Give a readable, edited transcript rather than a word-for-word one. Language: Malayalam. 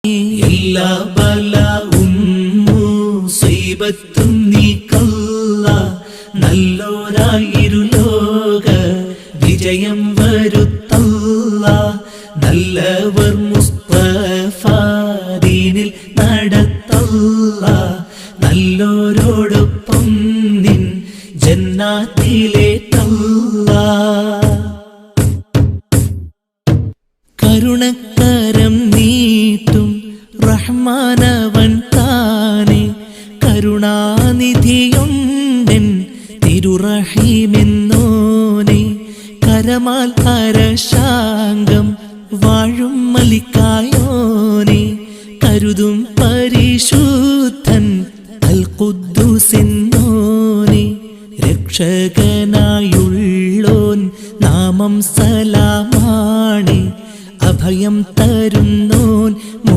എല്ലാ ബലാഉം മുസീബത്തും നീക്കല്ല, നല്ലോരായിരുലോക വിജയം വരുത്തല്ല. നല്ലവർ മുസ്തഫ ദീനിൽ നടത്തല്ല, നല്ലോരോടൊപ്പം നിൻ ജന്നാത്തിലേത്തല്ല. കരുണക്കരം നീട്ടും റഹ്മാനവൻ താനെ, കരുണാനിധിയുണ്ടൻ തിരുറഹീമെന്നോനെ. കരമാൽ അരശാങ്കം വാഴും മലിക്കായോനെ, കരുതും പരിശുദ്ധൻ അൽ ഖുദ്ദൂസെന്നോനെ. രക്ഷകനായുള്ളോൻ നാമം സലാമാണ്, അഭയം